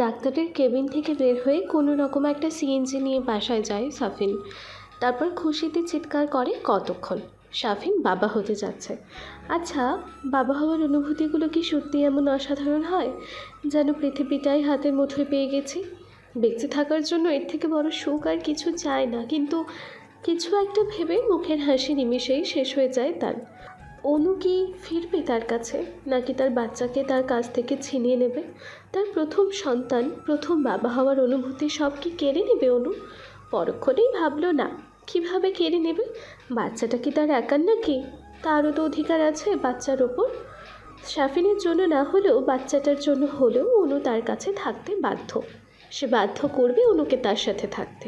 ডাক্তারের কেবিন থেকে বের হয়ে কোনো রকম একটা সিএনজি নিয়ে বাসায় যায় সাফিন। তারপর খুশিতে চিৎকার করে কতক্ষণ। সাফিন বাবা হতে যাচ্ছে। আচ্ছা, বাবা হওয়ার অনুভূতিগুলো কি সত্যি এমন অসাধারণ হয় যেন পৃথিবীটাই হাতের মুঠোয় পেয়ে গেছি? বেঁচে থাকার জন্য এর থেকে বড় সুখ আর কিছু চায় না, কিন্তু কিছু একটা ভেবে মুখের হাসি নিমেষেই শেষ হয়ে যায় তার। অনু কি ফিরবে তার কাছে, নাকি তার বাচ্চাকে তার কাছ থেকে ছিনিয়ে নেবে? তার প্রথম সন্তান, প্রথম বাবা হওয়ার অনুভূতি সব কি কেড়ে নেবে অনু? পরক্ষণেই ভাবলো না, কিভাবে কেড়ে নেবে? বাচ্চাটা কি তার একার নাকি? তারও তো অধিকার আছে বাচ্চার ওপর। সাফিনের জন্য না হলেও বাচ্চাটার জন্য হলেও অনু তার কাছে থাকতে বাধ্য। সে বাধ্য করবে অনুকে তার সাথে থাকতে।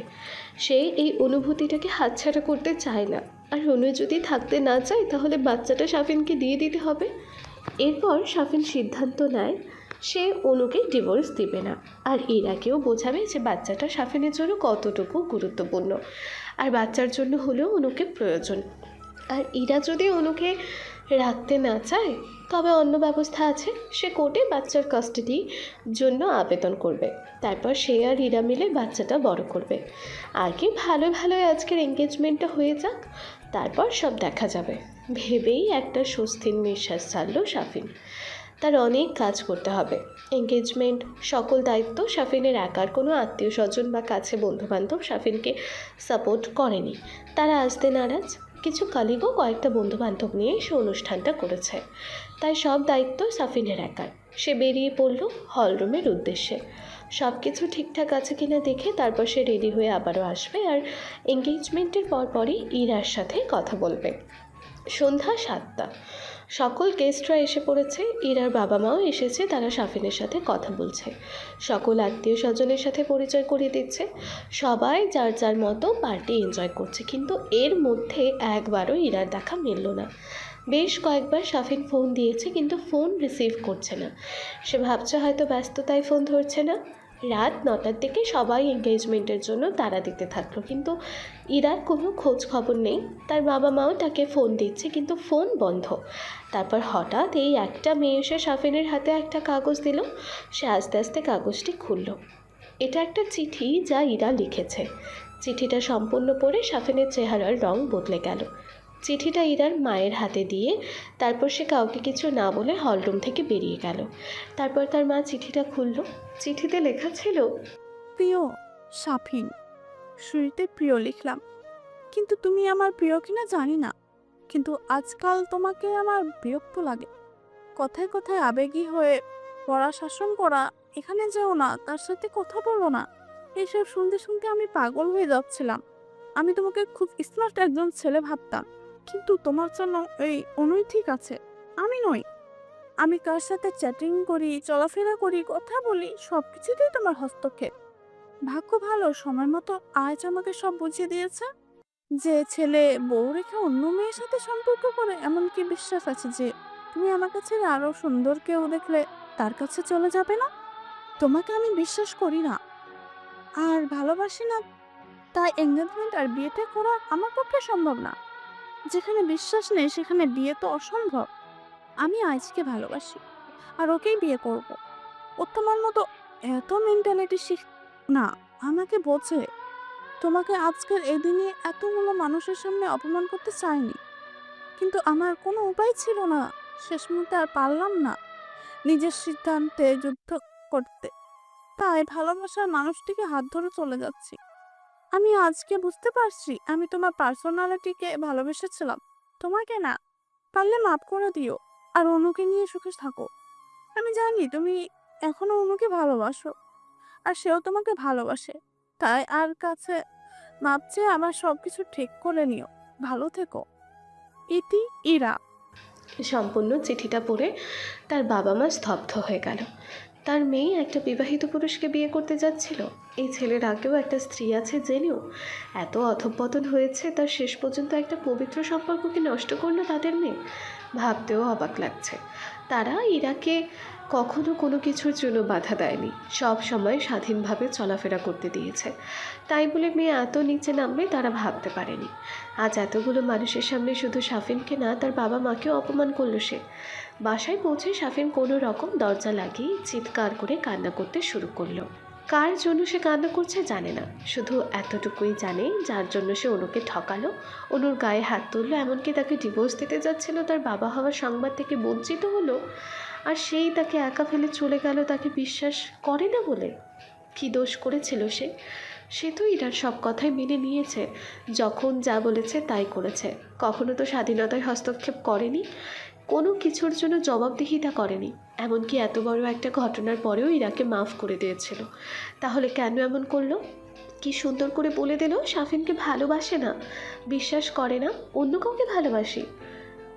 সে এই অনুভূতিটাকে হাতছাড়া করতে চায় না। আর অনু যদি থাকতে না চায় তাহলে বাচ্চাটা সাফিনকে দিয়ে দিতে হবে। এরপর সাফিন সিদ্ধান্ত নেয় সে অনুকে ডিভোর্স দিবে না, আর ইরাকেও বোঝাবে যে বাচ্চাটা সাফিনের জন্য কতটুকু গুরুত্বপূর্ণ, আর বাচ্চার জন্য হলেও অনুকে প্রয়োজন। আর ইরা যদি অনুকে রাখতে না চায় তবে অন্য ব্যবস্থা আছে। সে কোর্টে বাচ্চার কাস্টাডির জন্য আবেদন করবে। তারপর সে আর ইরা মিলে বাচ্চাটা বড় করবে। আগে ভালো ভালোই আজকের এঙ্গেজমেন্টটা হয়ে যাক, তারপর সব দেখা যাবে ভেবেই একটা স্বস্তির নিঃশ্বাস ছাড়ল সাফিন। তার অনেক কাজ করতে হবে। এঙ্গেজমেন্ট, সকল দায়িত্ব সাফিনের একার। কোনো আত্মীয় স্বজন বা কাছে বন্ধুবান্ধব সাফিনকে সাপোর্ট করেনি, তারা আসতে নারাজ। কিছু কালিগও কয়েকটা বন্ধুবান্ধব নিয়ে সে অনুষ্ঠানটা করেছে, তাই সব দায়িত্ব সাফিনের একার। সে বেরিয়ে পড়ল হলরুমের উদ্দেশ্যে। সব কিছু ঠিকঠাক আছে কিনা দেখে তারপর সে রেডি হয়ে আবারও আসবে, আর এঙ্গেজমেন্টের পরপরই ইরার সাথে কথা বলবে। সন্ধ্যা 7টা। সকল গেস্টরা এসে পড়েছে। ইরার বাবা মাও এসেছে, তারা সাফিনের সাথে কথা বলছে। সকল আত্মীয় স্বজনের সাথে পরিচয় করিয়ে দিচ্ছে। সবাই যার যার মতো পার্টি এনজয় করছে, কিন্তু এর মধ্যে একবারও ইরার দেখা মিলল না। বেশ কয়েকবার সাফিন ফোন দিয়েছে, কিন্তু ফোন রিসিভ করছে না। সে ভাবছে হয়তো ব্যস্ততায় ফোন ধরছে না। রাত 9টার দিকে সবাই এঙ্গেজমেন্টের জন্য তাড়া দিতে থাকলো, কিন্তু ইরার কোনো খোঁজ খবর নেই। তার বাবা মাও তাকে ফোন দিচ্ছে, কিন্তু ফোন বন্ধ। তারপর হঠাৎ এই একটা মেয়ে এসে সাফিনের হাতে একটা কাগজ দিল। সে আস্তে আস্তে কাগজটি খুলল। এটা একটা চিঠি যা ইরা লিখেছে। চিঠিটা সম্পূর্ণ পড়ে সাফিনের চেহারার রং বদলে গেল। চিঠিটা ইরার মায়ের হাতে দিয়ে তারপর সে কাউকে কিছু না বলে হলরুম থেকে বেরিয়ে গেল। তারপর তার মা চিঠিটা খুলল। চিঠিতে লেখা ছিল, প্রিয় সাফিন, শুরুতে প্রিয় লিখলাম, কিন্তু তুমি আমার প্রিয় কিনা জানি না। কিন্তু আজকাল তোমাকে আমার বিরক্ত লাগে। কথায় কথায় আবেগী হয়ে পড়া শাসন করা, এখানে যেও না, তার সাথে কথা বলো না, এইসব শুনতে শুনতে আমি পাগল হয়ে যাচ্ছিলাম। আমি তোমাকে খুব স্মার্ট একজন ছেলে ভাবতাম, কিন্তু তোমার জন্য এই অনুই ঠিক আছে, আমি নই। আমি কার সাথে চ্যাটিং করি, চলাফেরা করি, কথা বলি, সবকিছুতেই তোমার হস্তক্ষেপ। ভাগ্য ভালো, সময় মতো আজ আমাকে সব বুঝিয়ে দিয়েছে যে ছেলে বউ রেখে অন্য মেয়ের সাথে সম্পর্ক করে। এমনকি বিশ্বাস আছে যে তুমি আমার কাছে আরো সুন্দর কেউ দেখলে তার কাছে চলে যাবে না। তোমাকে আমি বিশ্বাস করি না আর ভালোবাসি না, তাই এঙ্গেজমেন্ট আর বিয়েটা করা আমার পক্ষে সম্ভব না। যেখানে বিশ্বাস নেই সেখানে বিয়ে তো অসম্ভব। আমি আজকে ভালোবাসি আর ওকেই বিয়ে করব। ও তোমার মতো এত মেন্টালিটি শিখ না, আমাকে বোঝে। তোমাকে আজকের এই দিনে এতগুলো মানুষের সামনে অপমান করতে চাইনি, কিন্তু আমার কোনো উপায় ছিল না। শেষ মুহূর্তে আর পারলাম না নিজের সিদ্ধান্তে যুদ্ধ করতে, তাই ভালোবাসার মানুষটিকে হাত ধরে চলে যাচ্ছি। আমি আজকে বুঝতে পারছি আমি তোমার পার্সোনালিটিকে ভালোবেসেছিলাম, তোমাকে না। পারলে মাফ করে দিও আর অনুকে নিয়ে সুখে থাকো। আমি জানি তুমি এখনো অনুকে ভালোবাসো আর সেও তোমাকে ভালোবাসে, তাই আর কাছে মাপ চেয়ে আমার সবকিছু ঠিক করে নিও। ভালো থেকো। ইতি, ইরা। সম্পূর্ণ চিঠিটা পড়ে তার বাবা মা স্তব্ধ হয়ে গেল। তার মেয়ে একটা বিবাহিত পুরুষকে বিয়ে করতে যাচ্ছিল। এই ছেলের আগেও একটা স্ত্রী আছে জেনেও এত অধঃপতন হয়েছে। তার শেষ পর্যন্ত একটা পবিত্র সম্পর্ককে নষ্ট করলো তাদের মেয়ে। ভাবতেও অবাক লাগছে। তারা ইরাকে কখনো কোনো কিছুর জন্য বাধা দেয়নি, সব সময় স্বাধীনভাবে চলাফেরা করতে দিয়েছে। তাই বলে মেয়ে এত নিচে নামবে তারা ভাবতে পারেনি। আজ এতগুলো মানুষের সামনে শুধু সাফিনকে না, তার বাবা মাকেও অপমান করলো সে। বাসায় পৌঁছে সাফিন কোনো রকম দরজা লাগিয়ে চিৎকার করে কান্না করতে শুরু করলো। কার জন্য সে কান্না করছে জানে না, শুধু এতটুকুই জানে যার জন্য সে অনুকে ঠকালো, অনুর গায়ে হাত তুললো, এমনকি তাকে ডিভোর্স দিতে যাচ্ছিল, তার বাবা হওয়ার সংবাদ থেকে বঞ্চিত হলো, আর সেই তাকে একা ফেলে চলে গেল তাকে বিশ্বাস করে না বলে। কী দোষ করেছিল সে? সে তো ইরার সব কথাই মেনে নিয়েছে, যখন যা বলেছে তাই করেছে, কখনো তো স্বাধীনতায় হস্তক্ষেপ করেনি, কোনো কিছুর জন্য জবাবদিহিতা করেনি, এমনকি এত বড় একটা ঘটনার পরেও ইরাকে মাফ করে দিয়েছিল। তাহলে কেন এমন করলো? কি সুন্দর করে বলে দিল সাফিনকে ভালোবাসে না, বিশ্বাস করে না, অন্য কাউকে ভালোবাসি।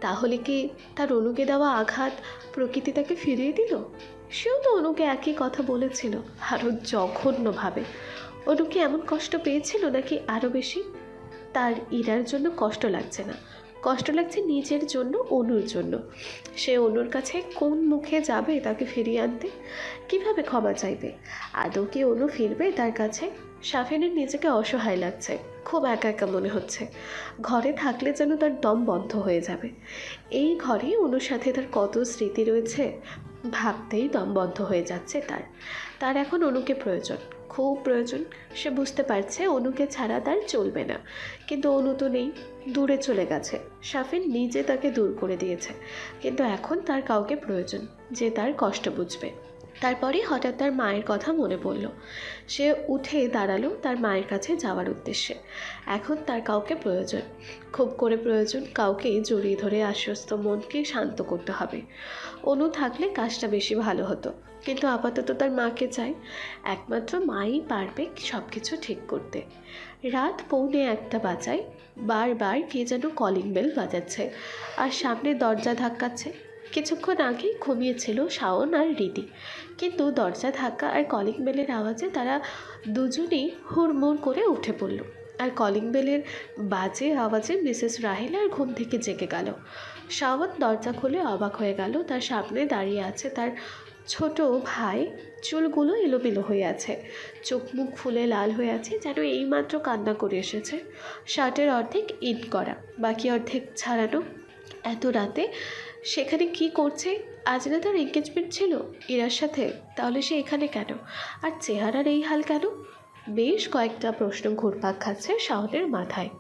তাহলে কি তার অনুকে দেওয়া আঘাত প্রকৃতি তাকে ফিরিয়ে দিল? সেও তো অনুকে একই কথা বলেছিল, আরও জঘন্যভাবে। অনুকে এমন কষ্ট পেয়েছিল নাকি আরও বেশি? তার ইরার জন্য কষ্ট লাগছে না, কষ্ট লাগছে নিজের জন্য, অনুর জন্য। সে অনুর কাছে কোন মুখে যাবে তাকে ফিরিয়ে আনতে? কিভাবে ক্ষমা চাইবে? আদৌ কি অনু ফিরবে তার কাছে? সাফিনের নিজেকে অসহায় লাগছে, খুব একা একা মনে হচ্ছে। ঘরে থাকলে যেন তার দম বন্ধ হয়ে যাবে। এই ঘরে অনুর সাথে তার কত স্মৃতি রয়েছে, ভাবতেই দম বন্ধ হয়ে যাচ্ছে তার। তার এখন অনুকে প্রয়োজন, খুব প্রয়োজন। সে বুঝতে পারছে অনুকে ছাড়া তার চলবে না, কিন্তু অনু তো নেই, দূরে চলে গেছে। সাফিন নিজে তাকে দূর করে দিয়েছে, কিন্তু এখন তার কাউকে প্রয়োজন যে তার কষ্ট বুঝবে। তারপরে হঠাৎ তার মায়ের কথা মনে পড়ল। সে উঠে দাঁড়ালো তার মায়ের কাছে যাওয়ার উদ্দেশ্যে। এখন তার কাউকে প্রয়োজন, খুব করে প্রয়োজন, কাউকে জড়িয়ে ধরে আশ্বস্ত মনকে শান্ত করতে হবে। অনু থাকলে কাজটা বেশি ভালো হতো, কিন্তু আপাতত তার মাকে চাই, একমাত্র মাই পারবে সব কিছু ঠিক করতে। রাত 1:45 বাজায়, বারবার কে যেন কলিং বেল বাজাচ্ছে আর সামনে দরজা ধাক্কাচ্ছে। কিছুক্ষণ আগেই ঘুমিয়েছিল শাওন আর রীতি, কিন্তু দরজা ধাক্কা আর কলিং বেলের আওয়াজে তারা দুজনেই হুড়মুড় করে উঠে পড়ল। আর কলিং বেলের বাজে আওয়াজে মিসেস রাহেলার ঘুম থেকে জেগে গেল। শাওন দরজা খুলে অবাক হয়ে গেল, তার সামনে দাঁড়িয়ে আছে তার ছোট ভাই। চুলগুলো এলোমেলো হয়ে আছে, চোখ মুখ ফুলে লাল হয়ে আছে, যেন এইমাত্র কান্না করে এসেছে। শার্টের অর্ধেক ইন করা, বাকি অর্ধেক ছাড়ানো। এত রাতে সেখানে কি করছে? আজ না তার এঙ্গেজমেন্ট ছিল ইরার সাথে, তাহলে সে এখানে কেন? আর চেহারার এই হাল কেন? বেশ কয়েকটা প্রশ্ন ঘুরপাক খাচ্ছে শাওনের মাথায়।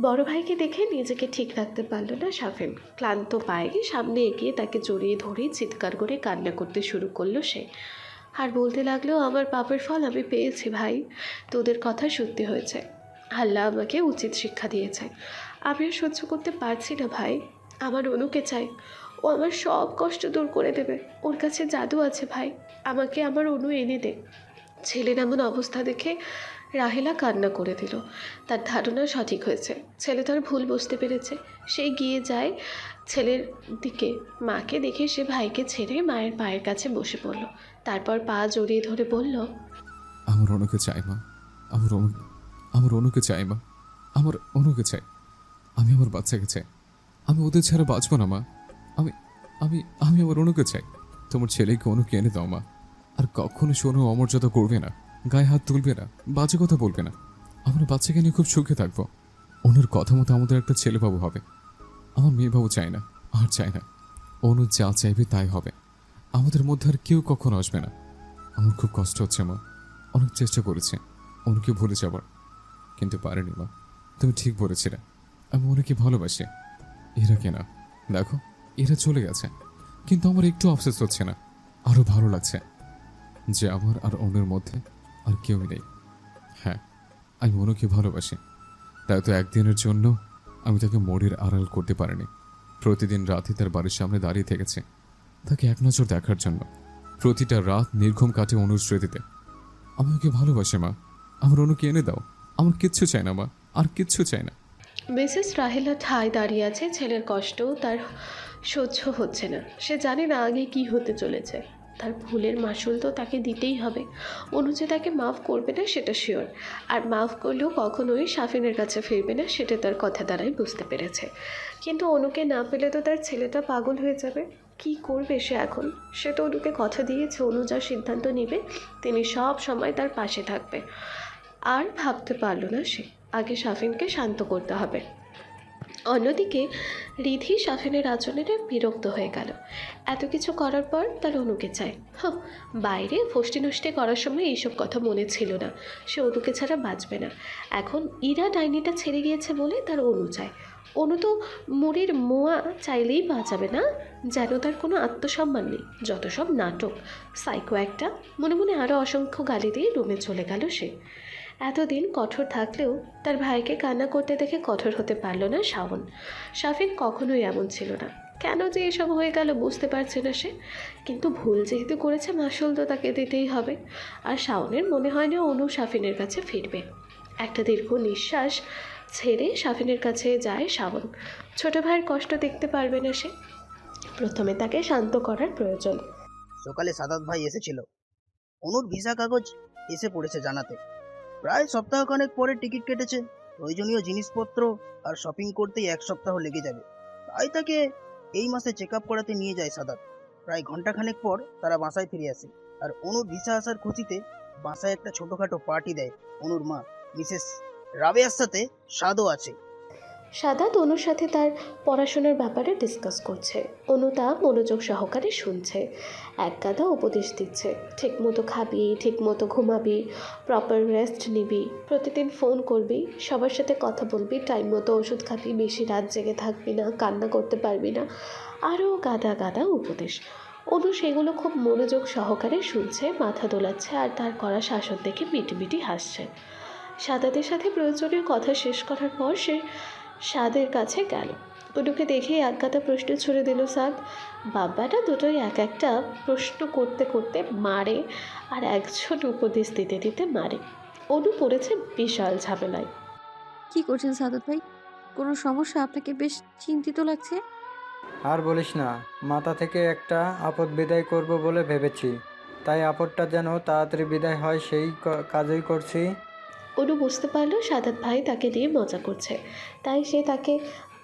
বড় ভাইকে দেখে নিজেকে ঠিক রাখতে পারল না সাফিন। ক্লান্ত পায়ে সামনে এগিয়ে তাকে জড়িয়ে ধরে চিৎকার করে কান্না করতে শুরু করলো সে, আর বলতে লাগলো, আমার পাপের ফল আমি পেয়েছি ভাই, তোদের কথা সত্যি হয়েছে, আল্লাহ আমাকে উচিত শিক্ষা দিয়েছে। আমি আর সহ্য করতে পারছি না ভাই, আমার অনুকে চাই, ও আমার সব কষ্ট দূর করে দেবে, ওর কাছে জাদু আছে ভাই, আমাকে আমার অনু এনে দে। ছেলের এমন অবস্থা দেখে রাহেলা কান্না করে দিল। তার ধারণা সঠিক হয়েছে, ছেলে তার ভুল বুঝতে পেরেছে। সে গিয়ে যায় ছেলের দিকে, মাকে দেখে সে ভাইকে ছেড়ে মায়ের পায়ের কাছে বসে পড়ল, তারপর পা জড়িয়ে ধরে বলল, আমার অনুকে চাই মা, আমার অনুকে চাই মা, আমার অনুকে চাই, আমি আমার বাচ্চাকে চাই, আমি ওদের ছাড়া বাঁচবো না মা, আমি আমি আমি আমার অনুকে চাই। তোমার ছেলেকে অনুকে এনে দাও মা, আর কখনো শোনো অমর্যাদা করবে না, গায়ে হাত তুলবে না, বাজে কথা বলবে না। আমরা বাচ্চাকে নিয়ে খুব সুখে থাকবো। অনুর কথা মতো আমাদের একটা ছেলে বাবু হবে। আমার মেয়ে বাবু চাই না, আর চাই না। অনু যা চাইবে তাই হবে, আমাদের মধ্যে আর কেউ কখনো আসবে না। আমার খুব কষ্ট হচ্ছে মা, অনেক চেষ্টা করেছে অনুকে ভুলে যাবার, কিন্তু পারেনি মা। তুমি ঠিক বলেছিলে, আমি অনুকে ভালোবাসি। এরা কেনা দেখো, এরা চলে গেছে, কিন্তু আমার একটু আফসোস হচ্ছে না, আরো ভালো লাগছে যে আমার আর অনুর মধ্যে আর কেউই নেই। হ্যাঁ, আমি অনুকে ভালোবাসি, তাই তো একদিনের জন্য আমি তাকে মোড়ের আড়াল করতে পারিনি। প্রতিদিন রাতে তার বাড়ির সামনে দাঁড়িয়ে থেকেছে তাকে এক নজর দেখার জন্য। প্রতিটা রাত নির্ঘুম কাটে অনুর স্মৃতিতে। আমি ওকে ভালোবাসি মা, আমার অনুকে এনে দাও, আমার কিচ্ছু চাই না মা, আর কিচ্ছু চাই না। মিসেস রাহেলা ঠায় দাঁড়িয়ে আছে, ছেলের কষ্ট তার সহ্য হচ্ছে না। সে জানে না আগে কি হতে চলেছে, তার ভুলের মাসুল তো তাকে দিতেই হবে। অনু যে তাকে মাফ করবে না সেটা শিওর, আর মাফ করলেও কখনোই সাফিনের কাছে ফিরবে না সেটা তার কথা দ্বারাই বুঝতে পেরেছে। কিন্তু অনুকে না পেলে তো তার ছেলেটা পাগল হয়ে যাবে। কি করবে সে এখন? সে তো অনুকে কথা দিয়েছে অনু যা সিদ্ধান্ত নেবে তিনি সব সময় তার পাশে থাকবে। আর ভাবতে পারল না সে, আগে সাফিনকে শান্ত করতে হবে। অন্যদিকে রিধি সাফিনের আচরণে বিরক্ত হয়ে গেল। এত কিছু করার পর তার অনুকে চায়। বাইরে ফষ্টি নষ্টি করার সময় এইসব কথা মনে ছিল না, সে অনুকে ছাড়া বাঁচবে না। এখন ইরা ডাইনিটা ছেড়ে গিয়েছে বলে তার অনু চায়। অনু তো মুড়ির মোয়া চাইলেই পাওয়া যাবে না, যেন তার কোনো আত্মসম্মান নেই। যত সব নাটক, সাইকো একটা। মনে মনে আরও অসংখ্য গালি দিয়ে রুমে চলে গেল সে। এতদিন কঠোর থাকলেও তার ভাইকে কান্না করতে দেখে কঠোর হতে পারল না শাওন। শাফিন কখনোই এমন ছিল না। কেন যে এসব হয়ে গেল বুঝতে পারছে না সে, কিন্তু ভুল যেহেতু করেছে মাসুল তো তাকে দিতেই হবে। আর শাওনের মনে হয় না অনু শাফিনের কাছে ফিরবে। একটা দীর্ঘ নিঃশ্বাস ছেড়ে শাফিনের কাছে যায় শাওন। ছোট ভাইয়ের কষ্ট দেখতে পারবে না সে, প্রথমে তাকে শান্ত করার প্রয়োজন। সকালে সাদাত ভাই এসেছিল, অনুর ভিসা কাগজ এসে পড়েছে জানাতে। প্রায় সপ্তাহখানেক পরে টিকিট কেটেছে। প্রয়োজনীয় জিনিসপত্র আর শপিং করতেই 1 সপ্তাহ লেগে যাবে। তাই তাকে এই মাসে চেক আপ করাতে নিয়ে যায় সাদাত। প্রায় ঘন্টাখানেক পর তারা বাসায় ফিরে আসে, আর অনুর ভিসা আসার খুশিতে বাসায় একটা ছোটখাটো পার্টি দেয় অনুর মা মিসেস রাবেয়ার সাথে সাদও আছে। সাদাত অনুর সাথে তার পড়াশোনার ব্যাপারে ডিসকাস করছে। অনু তা মনোযোগ সহকারে শুনছে, এক গাদা উপদেশ দিচ্ছে। ঠিকমতো খাবি, ঠিকমতো ঘুমাবি, প্রপার রেস্ট নিবি, প্রতিদিন ফোন করবি, সবার সাথে কথা বলবি, টাইম মতো ওষুধ খাবি, বেশি রাত জেগে থাকবি না, কান্না করতে পারবি না, আরও গাদা গাদা উপদেশ। অনু সেগুলো খুব মনোযোগ সহকারে শুনছে, মাথা দোলাচ্ছে, আর তার করা শাসন দেখে মিটিমিটি হাসছে। সাদাতের সাথে প্রয়োজনীয় কথা শেষ করার পর সে সাদের কাছে গেল। অনুকে দেখেই একগাদা প্রশ্ন ছুড়ে দিল সাদ। বাব্বাটা দুটোই এক একটা প্রশ্ন করতে করতে মারে, আর একজন উপদেশ দিতে দিতে মারে। অনু পড়েছে বিশাল ঝামেলায়। কি করছেন সাদত ভাই? কোনো সমস্যা? আপনাকে বেশ চিন্তিত লাগছে। আর বলিস না, মাথা থেকে একটা আপদ বিদায় করব বলে ভেবেছি, তাই আপদটা যেন তাড়াতাড়ি বিদায় হয় সেই কাজই করছি। অনু বুঝতে পারলো সাদাত ভাই তাকে নিয়ে মজা করছে, তাই সে তাকে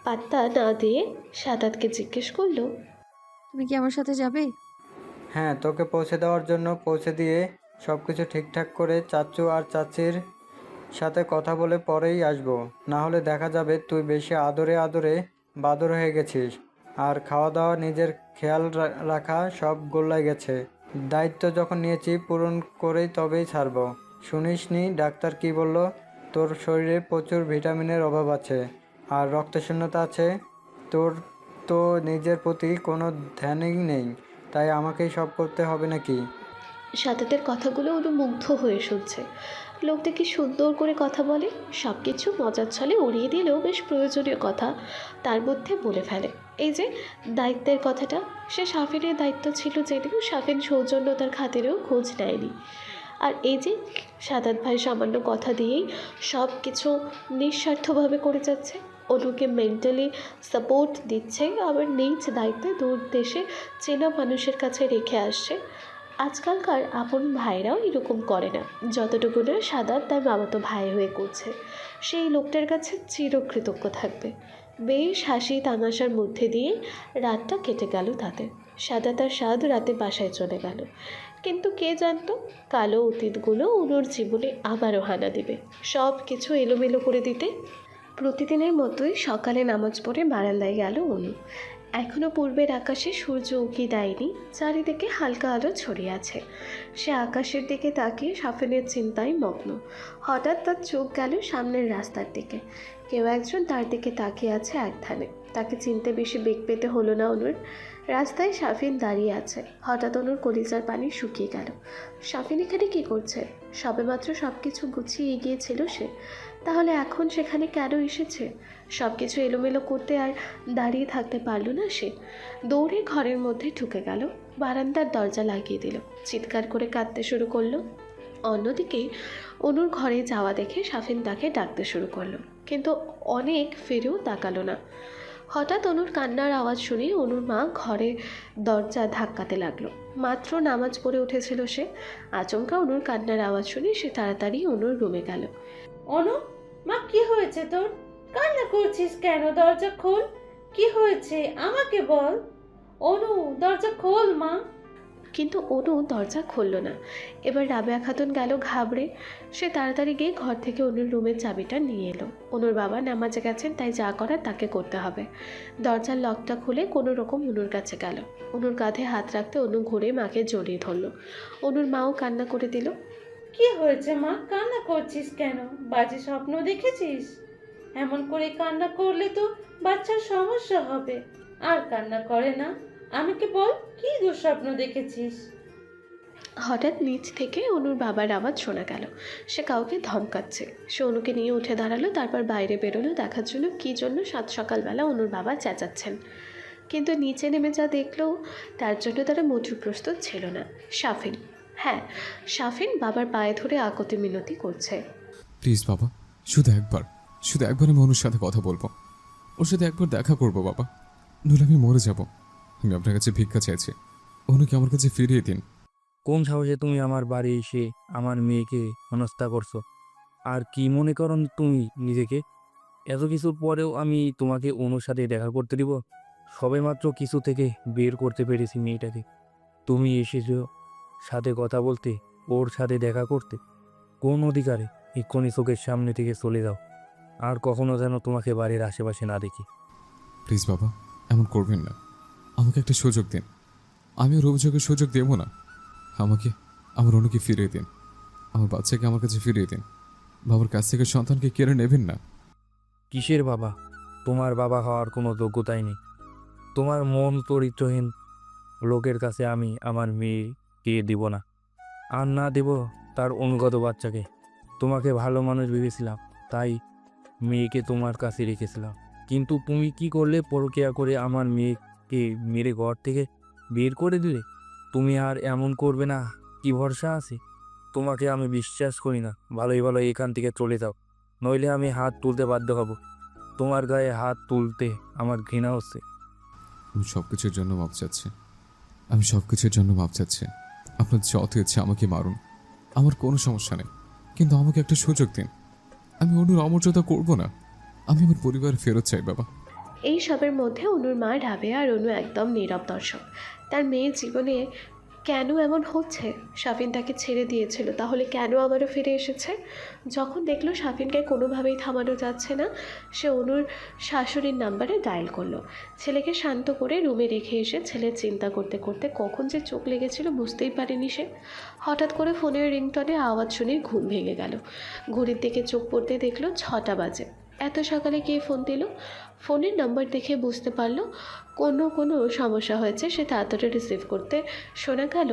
পাত্তা না দিয়ে সাদাতকে জিজ্ঞেস করলো, তুমি কি আমার সাথে যাবে? হ্যাঁ, তোকে পৌঁছে দেওয়ার জন্য পৌঁছে দিয়ে সব কিছু ঠিকঠাক করে চাচু আর চাচির সাথে কথা বলে পরেই আসবো। না হলে দেখা যাবে তুই বেশি আদরে আদরে বাদর হয়ে গেছিস, আর খাওয়া দাওয়া নিজের খেয়াল রাখা সব গোল্লায় গেছে। দায়িত্ব যখন নিয়েছি পূরণ করেই তবেই ছাড়বো। শুনিসনি ডাক্তার কি বলল? তোর শরীরে প্রচুর ভিটামিনের অভাব আছে আর রক্তশূন্যতা আছে। তোর তো নিজের প্রতি কোনো ধ্যানই নেই, তাই আমাকেই সব করতে হবে নাকি? সাদাতের কথাগুলো অনু মুগ্ধ হয়ে শুনছে। লোকটা কি সুন্দর করে কথা বলে, সব কিছু মজার ছলে উড়িয়ে দিলেও বেশ প্রয়োজনীয় কথা তার মধ্যে বলে ফেলে। এই যে দায়িত্বের কথাটা, সে সাফিনের দায়িত্ব ছিল জেনেও সাফিন সৌজন্যতার খাতিরেও খোঁজ নেয়নি। আর এই যে সাদাত ভাই সামান্য কথা দিয়েই সব কিছু নিঃস্বার্থভাবে করে যাচ্ছে, অনুকে মেন্টালি সাপোর্ট দিচ্ছে, আবার নিজ দায়িত্বে দূর দেশে চেনা মানুষের কাছে রেখে আসছে। আজকালকার আপন ভাইরাও এরকম করে না, যতটুকু না সাদাত তার মামাতো ভাই হয়ে করছে। সেই লোকটার কাছে চিরকৃতজ্ঞ থাকবে। বেশ হাসি তামাশার মধ্যে দিয়ে রাতটা কেটে গেল তাতে। সাদাত আর সাদ রাতে বাসায় চলে গেল, কিন্তু কে জানতো কালো অতীতগুলো অনুর জীবনে আবারও হানা দেবে, সব কিছু এলোমেলো করে দিতে। প্রতিদিনের মতোই সকালে নামাজ পড়ে বারান্দায় গেল অনু। এখনও পূর্বের আকাশে সূর্য উঁকি দেয়নি, চারিদিকে হালকা আলো ছড়িয়ে আছে। সে আকাশের দিকে তাকিয়ে সাফিনের চিন্তায় মগ্ন। হঠাৎ তার চোখ গেল সামনের রাস্তার দিকে। কেউ একজন তার দিকে তাকিয়ে আছে এক ধ্যানে। তাকে চিনতে বেশি বেগ পেতে হলো না অনুর। রাস্তায় সাফিন দাঁড়িয়ে আছে। হঠাৎ অনুর কলিজার পানি শুকিয়ে গেল। সাফিন এখানে কী করছে? সবেমাত্র সব কিছু গুছিয়ে এগিয়েছিল সে, তাহলে এখন সেখানে কেন এসেছে? সব কিছু এলোমেলো করতে আর দাঁড়িয়ে থাকতে পারল না সে। দৌড়ে ঘরের মধ্যে ঢুকে গেল, বারান্দার দরজা লাগিয়ে দিল, চিৎকার করে কাঁদতে শুরু করলো। অন্যদিকে অনুর ঘরে যাওয়া দেখে সাফিন তাকে ডাকতে শুরু করলো, কিন্তু অনেক ফিরেও তাকালো না। হঠাৎ অনুর কান্নার আওয়াজ শুনে অনুর মা ঘরে দরজা ধাক্কাতে লাগলো। মাত্র নামাজ পড়ে উঠেছিল সে। আচমকা অনুর কান্নার আওয়াজ শুনে সে তাড়াতাড়ি অনুর রুমে গেল। অনু, মা কি হয়েছে তোর? কান্না করছিস কেন? দরজা খোল। কি হয়েছে আমাকে বল। অনু, দরজা খোল মা। কিন্তু অনু দরজা খুলল না। এবার রাবেয়া খাতুন গেল ঘাবড়ে। সে তাড়াতাড়ি গিয়ে ঘর থেকে অনুর রুমের চাবিটা নিয়ে এলো। অনুর বাবা নামাজে গেছেন, তাই যা করার তাকে করতে হবে। দরজার লকটা খুলে কোনো রকম অনুর কাছে গেল। অনুর কাঁধে হাত রাখতে অনু ঘুরে মাকে জড়িয়ে ধরল। অনুর মাও কান্না করে দিল। কি হয়েছে মা, কান্না করছিস কেন? বাজে স্বপ্ন দেখেছিস? এমন করে কান্না করলে তো বাচ্চার সমস্যা হবে। আর কান্না করে না, আমাকে বল কি দুঃস্বপ্ন দেখেছিস? হঠাৎ নিচ থেকে অনুর বাবার আওয়াজ শোনা গেল। সে কাউকে ধমকাচ্ছে। সে অনুকে নিয়ে উঠে দাঁড়ালো, তারপর বাইরে বেরোলো দেখার জন্য কী জন্য সাত সকালবেলা অনুর বাবা চেঁচাচ্ছেন। কিন্তু নিচে নেমে যা দেখলো তার জন্য তারা মোটেও প্রস্তুত ছিল না। শাফিন, হ্যাঁ শাফিন বাবার পায়ে ধরে আকতি মিনতি করছে। প্লিজ বাবা, শুধু একবার আমি অনুর সাথে কথা বলবো। ওর সাথে একবার দেখা করবো বাবা, নইলে আমি মরে যাব। আমি আপনার কাছে ভিক্ষা চাইছি, অনুকে আমার কাছে ফিরিয়ে দিন। কোন সাহসে তুমি আমার বাড়ি এসে আমার মেয়েকে হেনস্থা করছো? আর কি মনে করো তুমি নিজেকে? এত কিছুর পরেও আমি তোমাকে অনুর সাথে দেখা করতে দিব? সবেমাত্র কিছু থেকে বের করতে পেরেছি মেয়েটাকে। তুমি এসেছো সাথে কথা বলতে, ওর সাথে দেখা করতে। কোন অধিকারে? এক্ষুনি চোখের সামনে থেকে চলে যাও, আর কখনো যেন তোমাকে বাড়ির আশেপাশে না দেখি। প্লিজ বাবা, এমন করবেন না। আমাকে একটা সুযোগ দিন। আমি ওর অভিযোগের সুযোগ দেবো না। আমাকে আমার অনুকে ফিরিয়ে দিন। আমার বাচ্চাকে আমার কাছে ফিরিয়ে দিন। বাবার কাছ থেকে সন্তানকে কেড়ে নেবেন না। কিসের বাবা? তোমার বাবা হওয়ার কোনো যোগ্যতাই নেই। তোমার মন চরিত্রহীন লোকের কাছে আমি আমার মেয়েকে দিব না। আর না দেব তার অনুগত বাচ্চাকে। তোমাকে ভালো মানুষ ভেবেছিলাম, তাই মেয়েকে তোমার কাছে রেখেছিলাম। কিন্তু তুমি কি করলে? পরকীয়া করে আমার মেয়েকে মেরে ঘর থেকে বের করে দিলে। তুমি আর এমন করবে না, কি ভরসা আছে? তোমাকে আমি বিশ্বাস করি না। ভালোই ভালো এখান থেকে চলে যাও, নইলে আমি হাত তুলতে বাধ্য হব। তোমার গায়ে হাত তুলতে আমার ঘৃণা হচ্ছে। আমি সব কিছুর জন্য মাপ চাচ্ছি। আপনার যত ইচ্ছে আমাকে মারুন, আমার কোনো সমস্যা নেই। কিন্তু আমাকে একটা সুযোগ দিন। আমি অনুর অমর্যাদা করব না। আমি আমার পরিবার ফেরত চাই বাবা। এই সবের মধ্যে অনুর মা রাবেয়া আর অনু একদম নীরব দর্শক। তার মেয়ের জীবনে কেন এমন হচ্ছে? শাফিন তাকে ছেড়ে দিয়েছিল, তাহলে কেন আবারও ফিরে এসেছে? যখন দেখলো শাফিনকে কোনোভাবেই থামানো যাচ্ছে না, সে অনুর শাশুড়ির নাম্বারে ডায়াল করলো। ছেলেকে শান্ত করে রুমে রেখে এসে ছেলের চিন্তা করতে করতে কখন যে চোখ লেগেছিল বুঝতেই পারেনি সে। হঠাৎ করে ফোনের রিংটনে আওয়াজ শুনে ঘুম ভেঙে গেল। ঘড়ির দিকে চোখ পড়তে দেখলো 6টা বাজে। এত সকালে কে ফোন দিল? ফোনের নাম্বার দেখে বুঝতে পারলো কোনো সমস্যা হয়েছে। সে তাড়াতাড়ি রিসিভ করতে শোনা গেল,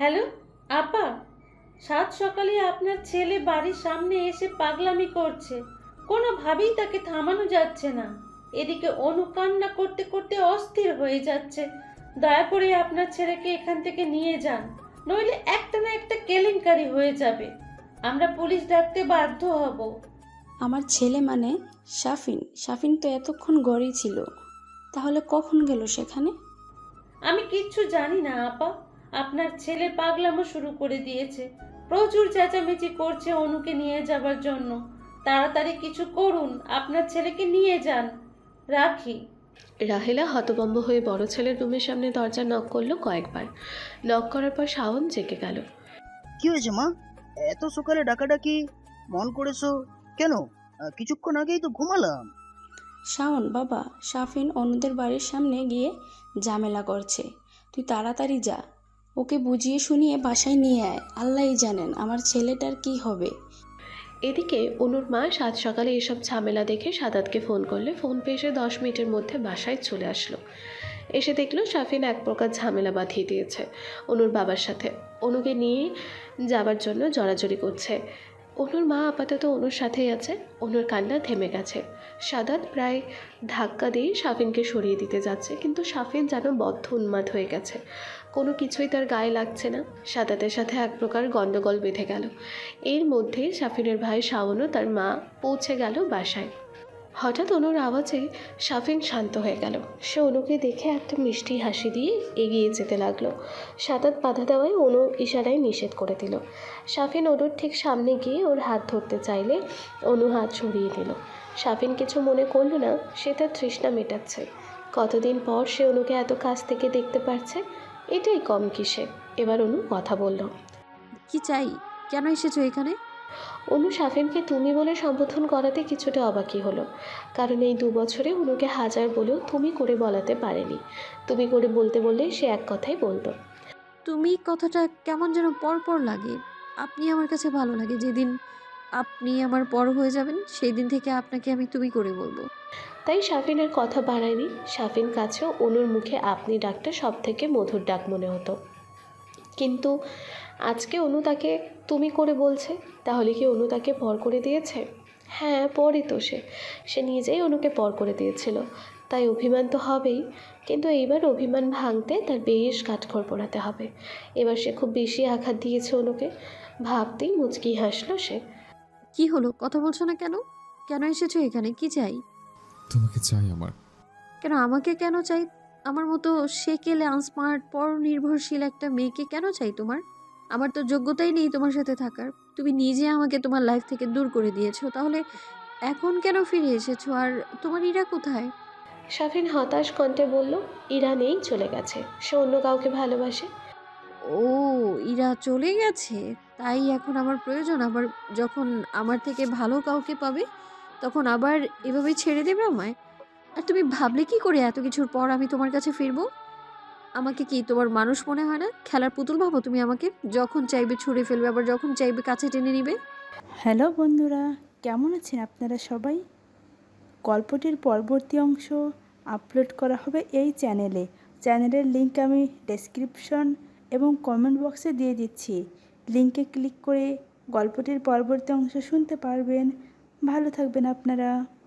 হ্যালো আপা, সাত সকালে আপনার ছেলে বাড়ির সামনে এসে পাগলামি করছে, কোনোভাবেই তাকে থামানো যাচ্ছে না। এদিকে অনু কান্না করতে করতে অস্থির হয়ে যাচ্ছে। দয়া করে আপনার ছেলেকে এখান থেকে নিয়ে যান, নইলে একটা না একটা কেলেঙ্কারি হয়ে যাবে। আমরা পুলিশ ডাকতে বাধ্য হব। আমার ছেলে মানে শাফিন তো এতক্ষণ গড়েই ছিল, তাহলে কখন গেল সেখানে? আমি কিচ্ছু জানি না আপা। আপনার ছেলে পাগলামো শুরু করে দিয়েছে, প্রচুর চেঁচামেচি করছে অনুকে নিয়ে যাবার জন্য। তাড়াতাড়ি কিছু করুন, আপনার ছেলেকে নিয়ে যান। রাখি। রাহেলা হতভম্ব হয়ে বড় ছেলের রুমের সামনে দরজা নক করলো কয়েকবার। নক করার পর শাওন জেগে গেল। কি হয়েছে মা, এত সকালে ডাকাডাকি মন করেছো কেন? কিছুক্ষণ আগেই তো ঘুমালাম। শাওন বাবা, শাফিন অনুদের বাড়ির সামনে গিয়ে ঝামেলা করছে, তুই তাড়াতাড়ি যা, ওকে বুঝিয়ে শুনিয়ে বাসায় নিয়ে আয়। আল্লাহই জানেন আমার ছেলেটার কি হবে। এদিকে অনুর মা সাত সকালে এসব ঝামেলা দেখে সাদাতকে ফোন করলে ফোন পেয়ে সে 10 মিনিটের মধ্যে বাসায় চলে আসলো। এসে দেখলো শাফিন এক প্রকার ঝামেলা বাঁধিয়ে দিয়েছে অনুর বাবার সাথে। অনুকে নিয়ে যাবার জন্য জড়াজড়ি করছে। অনুর মা আপাতত অনুর সাথেই আছে। অনুর কান্না থেমে গেছে। সাদাত প্রায় ধাক্কা দিয়ে শাফিনকে সরিয়ে দিতে যাচ্ছে, কিন্তু শাফিন যেন বদ্ধ উন্মাদ হয়ে গেছে। কোনো কিছুই তার গায়ে লাগছে না। সাদাতের সাথে এক প্রকার গণ্ডগোল বেঁধে গেল। এর মধ্যে শাফিনের ভাই শাওনও তার মা পৌঁছে গেল বাসায়। হঠাৎ অনুর আওয়াজে শাফিন শান্ত হয়ে গেল। সে অনুকে দেখে একটা মিষ্টি হাসি দিয়ে এগিয়ে যেতে লাগলো। সাদাত বাধা দেওয়ায় অনু ইশারায় নিষেধ করে দিল। শাফিন অনুর ঠিক সামনে গিয়ে ওর হাত ধরতে চাইলে অনু হাত সরিয়ে দিল। শাফিন কিছু মনে করল না, সে তার তৃষ্ণা মেটাচ্ছে। কতদিন পর সে অনুকে এত কাছ থেকে দেখতে পারছে। এটাই কম কিসে। এবার অনু কথা বলল। কি চাই? কেন এসেছো এখানে? অনু সাফিনকে তুমি বলে সম্বোধন করাতে কিছুটা অবাকই হলো, কারণ এই 2 বছরে অনুকে হাজার বলেও তুমি করে বলাতে পারেনি। তুমি করে বলতে বললে সে এক কথাই বলতো। তুমি কথাটা কেমন যেন পর লাগে। আপনি আমার কাছে ভালো লাগে। যেদিন আপনি আমার পর হয়ে যাবেন সেই দিন থেকে আপনাকে আমি তুমি করে বলবো। তাই সাফিন আর কথা বাড়ায়নি। সাফিন কাছেও অনুর মুখে আপনি ডাকটা সব থেকে মধুর ডাক মনে হতো। কিন্তু আজকে অনু তাকে তুমি করে বলছে, তাহলে কি অনু তাকে পর করে দিয়েছে? হ্যাঁ, পরই তো সে। সে নিজেই অনুকে পর করে দিয়েছিল, তাই অভিমান তো হবেই। কিন্তু এইবার অভিমান ভাঙতে তার বেশ কাঠখড় পোড়াতে হবে। এবার সে খুব বেশি আঘাত দিয়েছে অনুকে। ভাবতেই মুচকি হাসলো সে। কি হলো? কথা বলছো না কেন? কেন এসেছো এখানে? কি চাই? তোমাকে চাই আমার। কেন আমাকে কেন চাই? আমার মতো সেকেলে আনস্মার্ট পর নির্ভরশীল একটা মেয়েকে কেন চাই তোমার? আমার তো যোগ্যতাই নেই তোমার সাথে থাকার। তুমি নিজে আমাকে তোমার লাইফ থেকে দূর করে দিয়েছো। তাহলে এখন কেন ফিরে এসেছো? আর তোমার ইরা কোথায়? সাফিন হতাশ কণ্ঠে বলল, ইরা নেই, চলে গেছে। সে অন্য কাউকে ভালোবাসে। ও, ইরা চলে গেছে। তাই এখন আমার প্রয়োজন। আবার যখন আমার থেকে ভালো কাউকে পাবে তখন আবার এভাবেই ছেড়ে দেবে আমায়? আর তুমি ভাবলে কি করে এত কিছুর পর আমি তোমার কাছে ফিরবো? আমাকে কি তোমার মানুষ মনে হয় না? খেলার পুতুল ভাবো তুমি আমাকে? যখন চাইবে ছুঁড়ে ফেলবে, আবার যখন চাইবে কাছে টেনে নিবে। হ্যালো বন্ধুরা, কেমন আছেন আপনারা সবাই? গল্পটির পরবর্তী অংশ আপলোড করা হবে এই চ্যানেলে। চ্যানেলের লিংক আমি ডেসক্রিপশন এবং কমেন্ট বক্সে দিয়ে দিচ্ছি। লিংকে ক্লিক করে গল্পটির পরবর্তী অংশ শুনতে পারবেন। ভালো থাকবেন আপনারা।